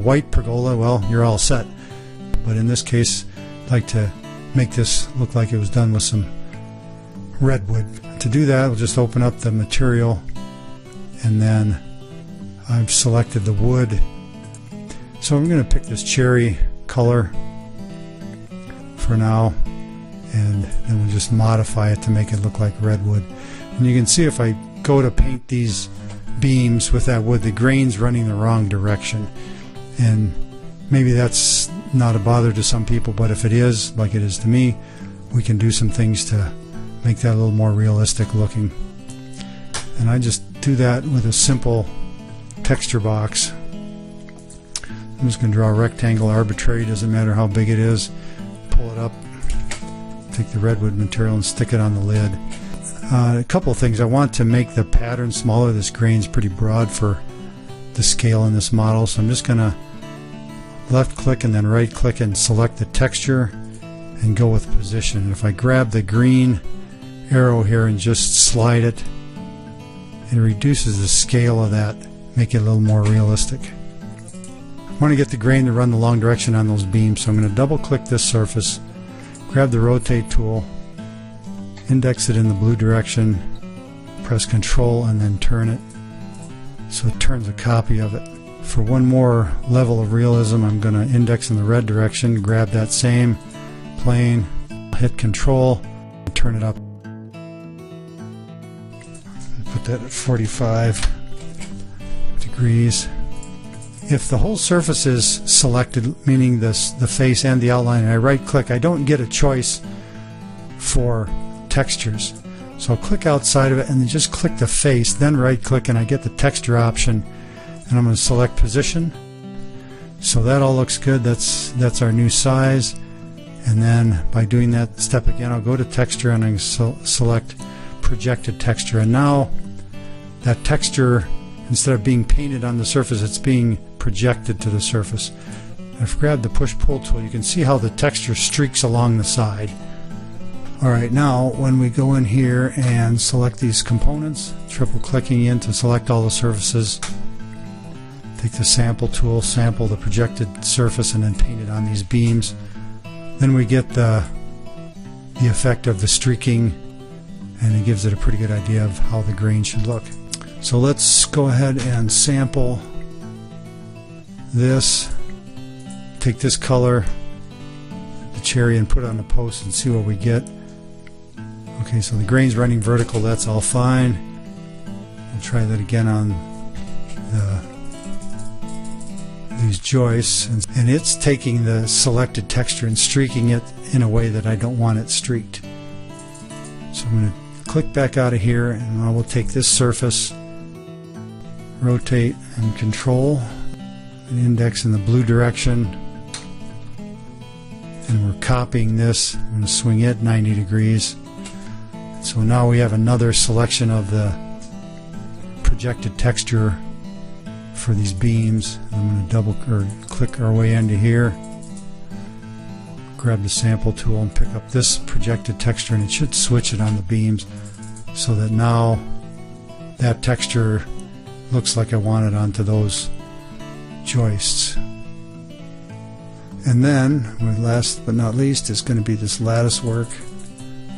white pergola, well, you're all set. But in this case, I'd like to make this look like it was done with some redwood. To do that, we'll just open up the material, and then I've selected the wood. So I'm going to pick this cherry color for now, and then we'll just modify it to make it look like redwood. And you can see if I go to paint these beams with that wood, the grain's running the wrong direction, and maybe that's not a bother to some people, but if it is, like it is to me, we can do some things to make that a little more realistic looking. And I just do that with a simple texture box. I'm just going to draw a rectangle, arbitrary, doesn't matter how big it is. Pull it up, take the redwood material and stick it on the lid. A couple of things. I want to make the pattern smaller. This grain's pretty broad for the scale in this model, so I'm just going to left click and then right click and select the texture and go with position. If I grab the green arrow here and just slide it, it reduces the scale of that, make it a little more realistic. I want to get the grain to run the long direction on those beams, so I'm going to double click this surface, grab the rotate tool, index it in the blue direction, press Control and then turn it so it turns a copy of it. For one more level of realism, I'm going to index in the red direction, grab that same plane, hit Control, and turn it up. Put that at 45 degrees. If the whole surface is selected, meaning the face and the outline, and I right click, I don't get a choice for textures. So I'll click outside of it and then just click the face, then right click and I get the texture option, and I'm going to select position. So that all looks good. That's our new size. And then by doing that step again, I'll go to texture and I can select projected texture. And now that texture, instead of being painted on the surface, it's being projected to the surface. I've grabbed the push-pull tool. You can see how the texture streaks along the side. Alright, now when we go in here and select these components, triple clicking in to select all the surfaces, take the sample tool, sample the projected surface and then paint it on these beams. Then we get the effect of the streaking, and it gives it a pretty good idea of how the grain should look. So let's go ahead and sample this, take this color, the cherry, and put it on the post and see what we get. Okay, so the grain's running vertical, that's all fine. We'll try that again on these joists, and it's taking the selected texture and streaking it in a way that I don't want it streaked. So I'm going to click back out of here, and I will take this surface, rotate and Control, and index in the blue direction, and we're copying this. I'm going to swing it 90 degrees. So now we have another selection of the projected texture for these beams. I'm going to click our way into here, grab the sample tool and pick up this projected texture, and it should switch it on the beams so that now that texture looks like I want it onto those joists. And then, last but not least, is going to be this lattice work.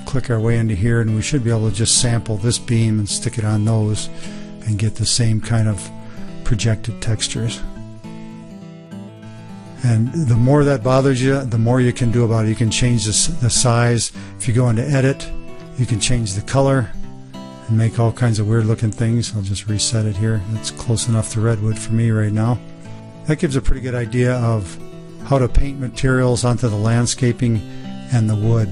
Click our way into here, and we should be able to just sample this beam and stick it on those and get the same kind of projected textures. And the more that bothers you, the more you can do about it. You can change the size. If you go into Edit, you can change the color and make all kinds of weird looking things. I'll just reset it here. That's close enough to redwood for me right now. That gives a pretty good idea of how to paint materials onto the landscaping and the wood.